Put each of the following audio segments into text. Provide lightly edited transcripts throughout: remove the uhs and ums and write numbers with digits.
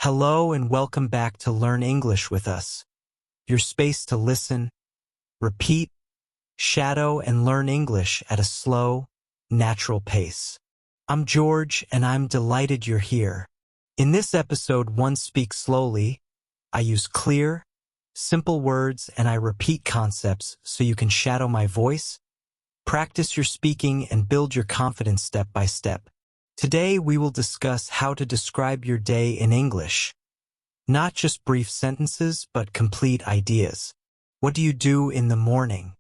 Hello and welcome back to Learn English with us, your space to listen, repeat, shadow, and learn English at a slow, natural pace. I'm George, and I'm delighted you're here. In this episode, One Speaks Slowly, I use clear, simple words and I repeat concepts so you can shadow my voice, practice your speaking, and build your confidence step by step. Today, we will discuss how to describe your day in English. Not just brief sentences, but complete ideas. What do you do in the morning?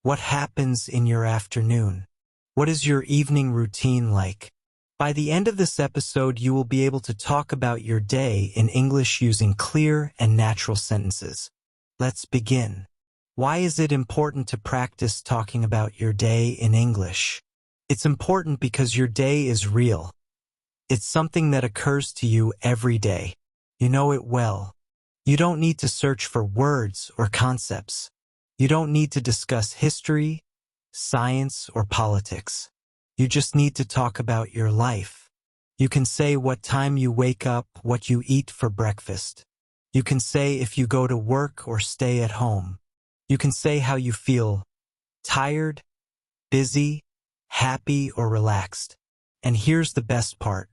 What happens in your afternoon? What is your evening routine like? By the end of this episode, you will be able to talk about your day in English using clear and natural sentences. Let's begin. Why is it important to practice talking about your day in English? It's important because your day is real. It's something that occurs to you every day. You know it well. You don't need to search for words or concepts. You don't need to discuss history, science, or politics. You just need to talk about your life. You can say what time you wake up, what you eat for breakfast. You can say if you go to work or stay at home. You can say how you feel, tired, busy, happy, or relaxed. And here's the best part.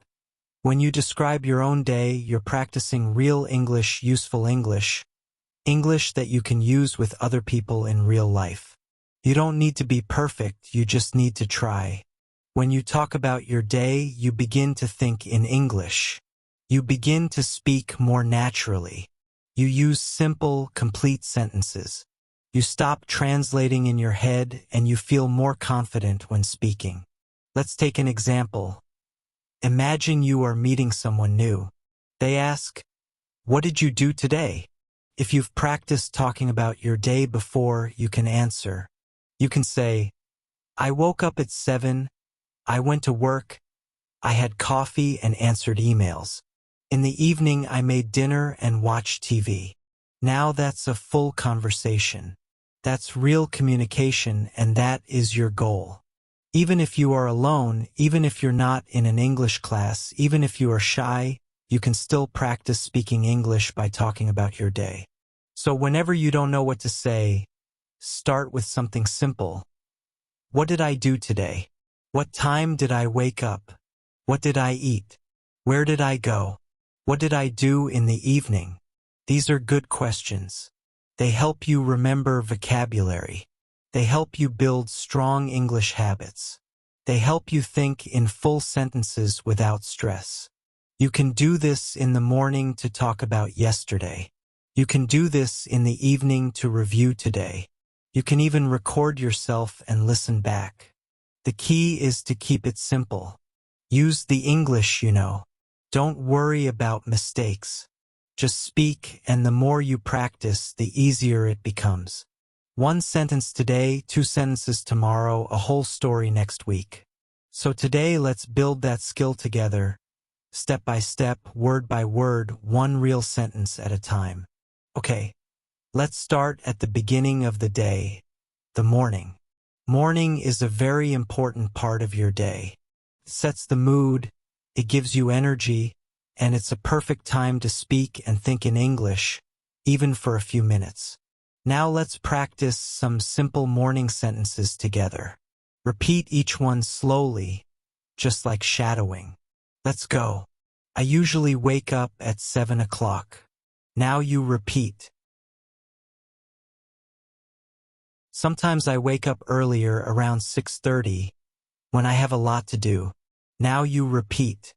When you describe your own day, you're practicing real English, useful English, English that you can use with other people in real life. You don't need to be perfect, you just need to try. When you talk about your day, you begin to think in English. You begin to speak more naturally. You use simple, complete sentences. You stop translating in your head and you feel more confident when speaking. Let's take an example. Imagine you are meeting someone new. They ask, "What did you do today?" If you've practiced talking about your day before, you can answer. You can say, "I woke up at 7, I went to work, I had coffee and answered emails. In the evening, I made dinner and watched TV." Now that's a full conversation. That's real communication, and that is your goal. Even if you are alone, even if you're not in an English class, even if you are shy, you can still practice speaking English by talking about your day. So whenever you don't know what to say, start with something simple. What did I do today? What time did I wake up? What did I eat? Where did I go? What did I do in the evening? These are good questions. They help you remember vocabulary. They help you build strong English habits. They help you think in full sentences without stress. You can do this in the morning to talk about yesterday. You can do this in the evening to review today. You can even record yourself and listen back. The key is to keep it simple. Use the English you know. Don't worry about mistakes. Just speak, and the more you practice, the easier it becomes. One sentence today, 2 sentences tomorrow, a whole story next week. So today, let's build that skill together, step by step, word by word, one real sentence at a time. Okay, let's start at the beginning of the day, the morning. Morning is a very important part of your day. It sets the mood, it gives you energy, and it's a perfect time to speak and think in English, even for a few minutes. Now let's practice some simple morning sentences together. Repeat each one slowly, just like shadowing. Let's go. I usually wake up at 7 o'clock. Now you repeat. Sometimes I wake up earlier, around 6:30, when I have a lot to do. Now you repeat.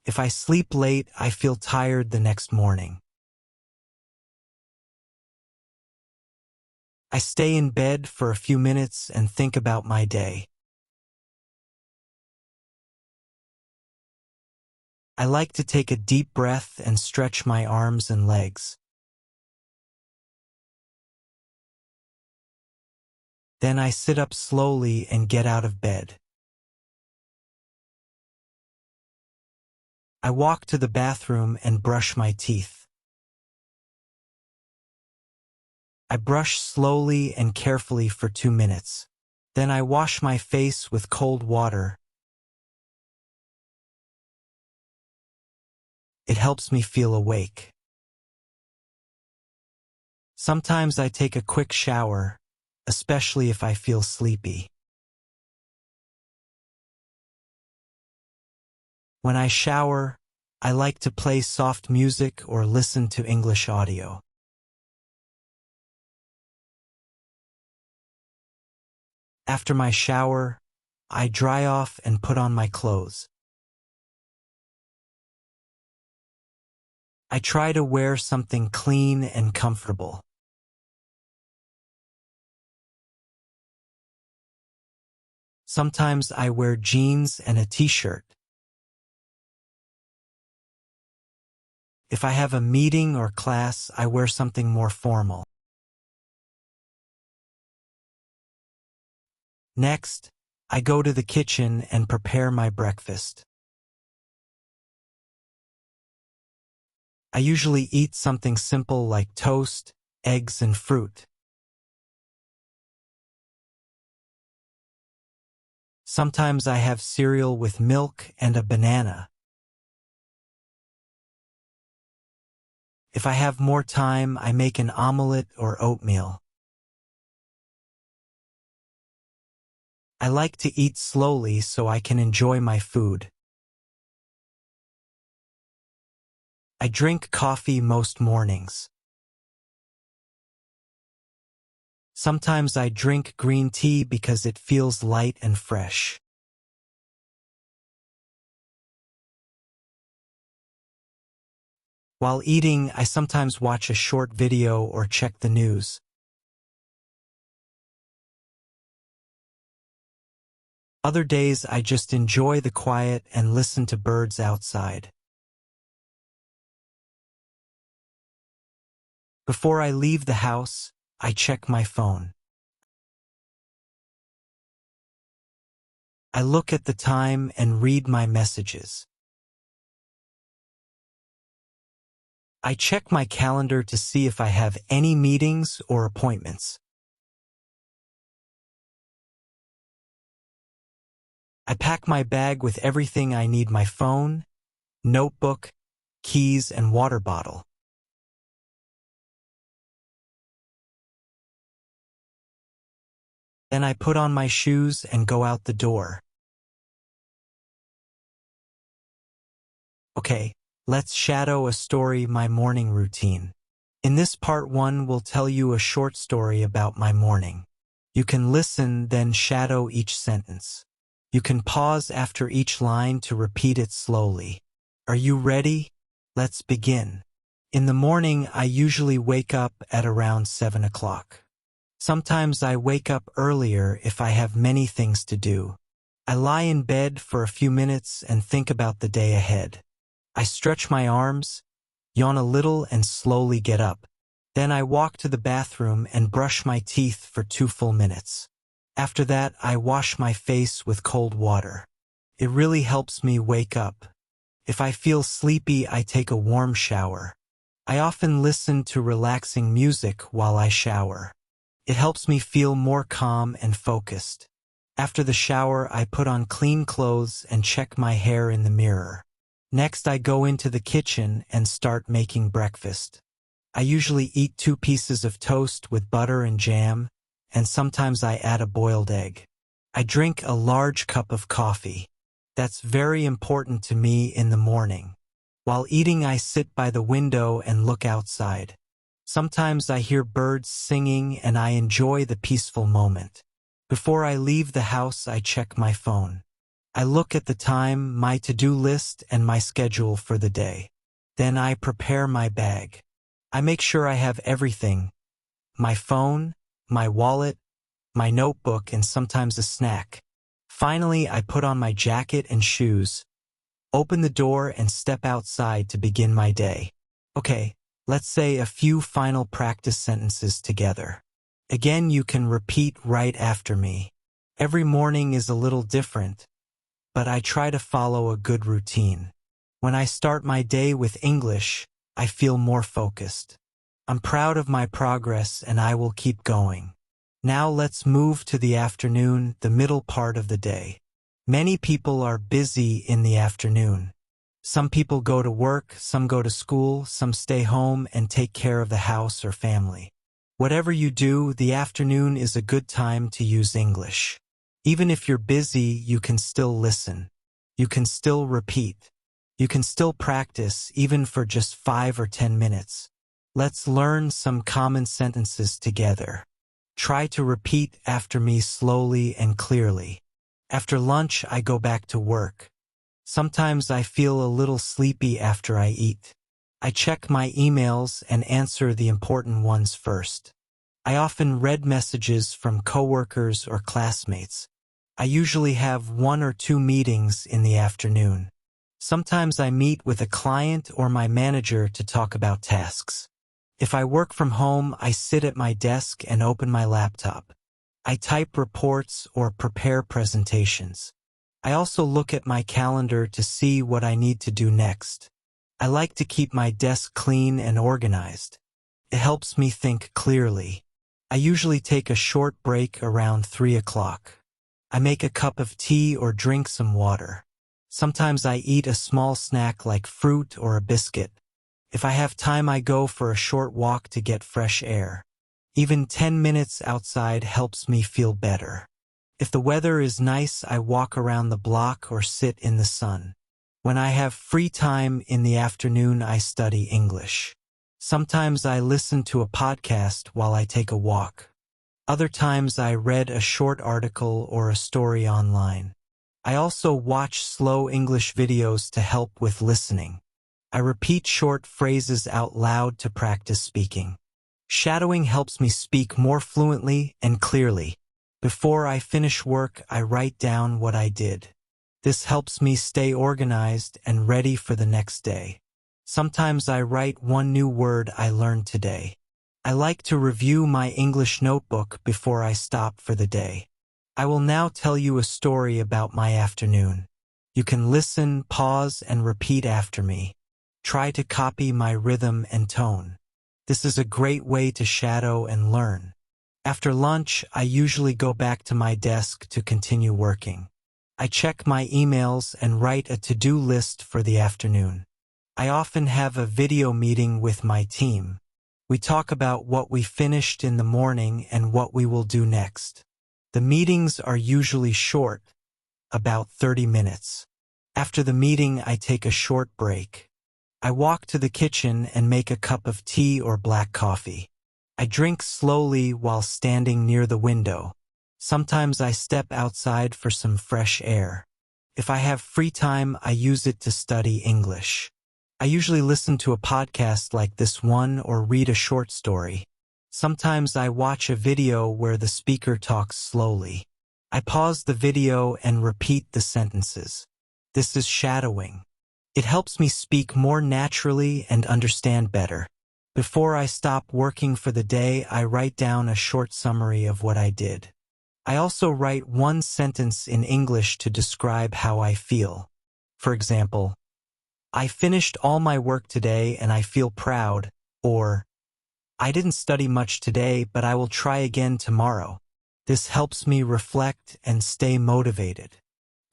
If I sleep late, I feel tired the next morning. I stay in bed for a few minutes and think about my day. I like to take a deep breath and stretch my arms and legs. Then I sit up slowly and get out of bed. I walk to the bathroom and brush my teeth. I brush slowly and carefully for 2 minutes. Then I wash my face with cold water. It helps me feel awake. Sometimes I take a quick shower, especially if I feel sleepy. When I shower, I like to play soft music or listen to English audio. After my shower, I dry off and put on my clothes. I try to wear something clean and comfortable. Sometimes I wear jeans and a t-shirt. If I have a meeting or class, I wear something more formal. Next, I go to the kitchen and prepare my breakfast. I usually eat something simple like toast, eggs, and fruit. Sometimes I have cereal with milk and a banana. If I have more time, I make an omelette or oatmeal. I like to eat slowly so I can enjoy my food. I drink coffee most mornings. Sometimes I drink green tea because it feels light and fresh. While eating, I sometimes watch a short video or check the news. Other days, I just enjoy the quiet and listen to birds outside. Before I leave the house, I check my phone. I look at the time and read my messages. I check my calendar to see if I have any meetings or appointments. I pack my bag with everything I need: my phone, notebook, keys, and water bottle. Then I put on my shoes and go out the door. Okay, let's shadow a story: my morning routine. In this part 1, we'll tell you a short story about my morning. You can listen, then shadow each sentence. You can pause after each line to repeat it slowly. Are you ready? Let's begin. In the morning, I usually wake up at around 7 o'clock. Sometimes I wake up earlier if I have many things to do. I lie in bed for a few minutes and think about the day ahead. I stretch my arms, yawn a little, and slowly get up. Then I walk to the bathroom and brush my teeth for 2 full minutes. After that, I wash my face with cold water. It really helps me wake up. If I feel sleepy, I take a warm shower. I often listen to relaxing music while I shower. It helps me feel more calm and focused. After the shower, I put on clean clothes and check my hair in the mirror. Next, I go into the kitchen and start making breakfast. I usually eat 2 pieces of toast with butter and jam, and sometimes I add a boiled egg. I drink a large cup of coffee. That's very important to me in the morning. While eating, I sit by the window and look outside. Sometimes I hear birds singing and I enjoy the peaceful moment. Before I leave the house, I check my phone. I look at the time, my to-do list, and my schedule for the day. Then I prepare my bag. I make sure I have everything: my phone, my wallet, my notebook, and sometimes a snack. Finally, I put on my jacket and shoes, open the door, and step outside to begin my day. Okay, let's say a few final practice sentences together. Again, you can repeat right after me. Every morning is a little different, but I try to follow a good routine. When I start my day with English, I feel more focused. I'm proud of my progress and I will keep going. Now let's move to the afternoon, the middle part of the day. Many people are busy in the afternoon. Some people go to work, some go to school, some stay home and take care of the house or family. Whatever you do, the afternoon is a good time to use English. Even if you're busy, you can still listen. You can still repeat. You can still practice, even for just 5 or 10 minutes. Let's learn some common sentences together. Try to repeat after me slowly and clearly. After lunch, I go back to work. Sometimes I feel a little sleepy after I eat. I check my emails and answer the important ones first. I often read messages from coworkers or classmates. I usually have 1 or 2 meetings in the afternoon. Sometimes I meet with a client or my manager to talk about tasks. If I work from home, I sit at my desk and open my laptop. I type reports or prepare presentations. I also look at my calendar to see what I need to do next. I like to keep my desk clean and organized. It helps me think clearly. I usually take a short break around 3 o'clock. I make a cup of tea or drink some water. Sometimes I eat a small snack like fruit or a biscuit. If I have time, I go for a short walk to get fresh air. Even 10 minutes outside helps me feel better. If the weather is nice, I walk around the block or sit in the sun. When I have free time in the afternoon, I study English. Sometimes I listen to a podcast while I take a walk. Other times I read a short article or a story online. I also watch slow English videos to help with listening. I repeat short phrases out loud to practice speaking. Shadowing helps me speak more fluently and clearly. Before I finish work, I write down what I did. This helps me stay organized and ready for the next day. Sometimes I write one new word I learned today. I like to review my English notebook before I stop for the day. I will now tell you a story about my afternoon. You can listen, pause, and repeat after me. Try to copy my rhythm and tone. This is a great way to shadow and learn. After lunch, I usually go back to my desk to continue working. I check my emails and write a to-do list for the afternoon. I often have a video meeting with my team. We talk about what we finished in the morning and what we will do next. The meetings are usually short, about 30 minutes. After the meeting, I take a short break. I walk to the kitchen and make a cup of tea or black coffee. I drink slowly while standing near the window. Sometimes I step outside for some fresh air. If I have free time, I use it to study English. I usually listen to a podcast like this one or read a short story. Sometimes I watch a video where the speaker talks slowly. I pause the video and repeat the sentences. This is shadowing. It helps me speak more naturally and understand better. Before I stop working for the day, I write down a short summary of what I did. I also write one sentence in English to describe how I feel. For example, I finished all my work today and I feel proud, or I didn't study much today, but I will try again tomorrow. This helps me reflect and stay motivated.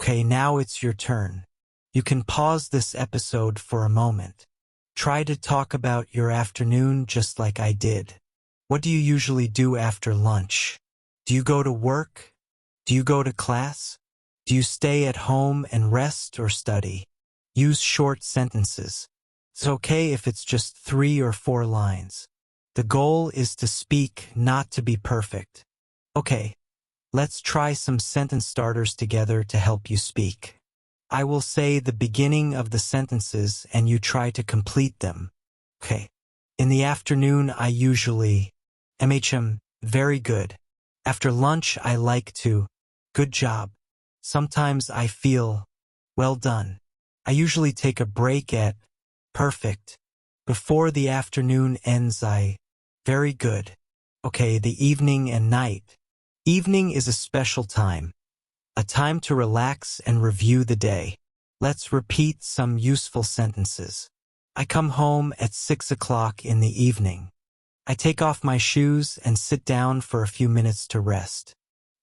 Okay, now it's your turn. You can pause this episode for a moment. Try to talk about your afternoon just like I did. What do you usually do after lunch? Do you go to work? Do you go to class? Do you stay at home and rest or study? Use short sentences. It's okay if it's just 3 or 4 lines. The goal is to speak, not to be perfect. Okay, let's try some sentence starters together to help you speak. I will say the beginning of the sentences and you try to complete them. Okay. In the afternoon, I usually very good. After lunch, I like to good job. Sometimes I feel well done. I usually take a break at perfect. Before the afternoon ends, I very good. Okay, the evening and night. Evening is a special time. A time to relax and review the day. Let's repeat some useful sentences. I come home at 6 o'clock in the evening. I take off my shoes and sit down for a few minutes to rest.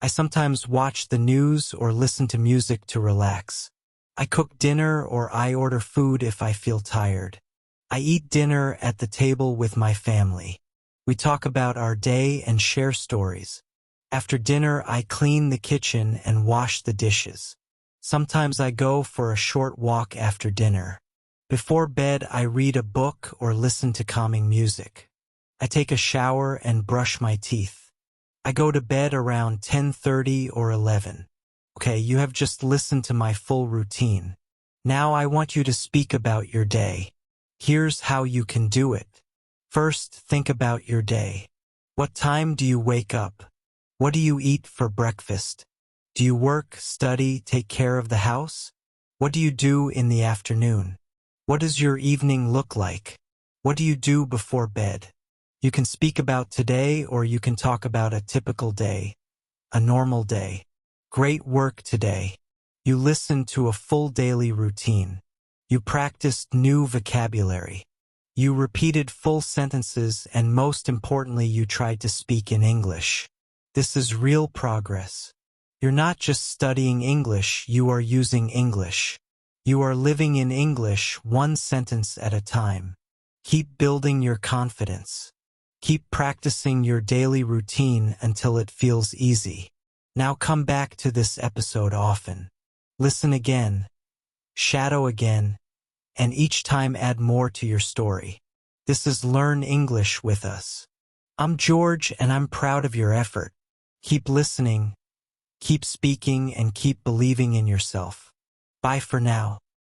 I sometimes watch the news or listen to music to relax. I cook dinner or I order food if I feel tired. I eat dinner at the table with my family. We talk about our day and share stories. After dinner, I clean the kitchen and wash the dishes. Sometimes I go for a short walk after dinner. Before bed, I read a book or listen to calming music. I take a shower and brush my teeth. I go to bed around 10:30 or 11. Okay, you have just listened to my full routine. Now I want you to speak about your day. Here's how you can do it. First, think about your day. What time do you wake up? What do you eat for breakfast? Do you work, study, take care of the house? What do you do in the afternoon? What does your evening look like? What do you do before bed? You can speak about today or you can talk about a typical day, a normal day. Great work today. You listened to a full daily routine. You practiced new vocabulary. You repeated full sentences and most importantly, you tried to speak in English. This is real progress. You're not just studying English, you are using English. You are living in English one sentence at a time. Keep building your confidence. Keep practicing your daily routine until it feels easy. Now come back to this episode often. Listen again, shadow again, and each time add more to your story. This is Learn English with us. I'm George and I'm proud of your effort. Keep listening, keep speaking, and keep believing in yourself. Bye for now.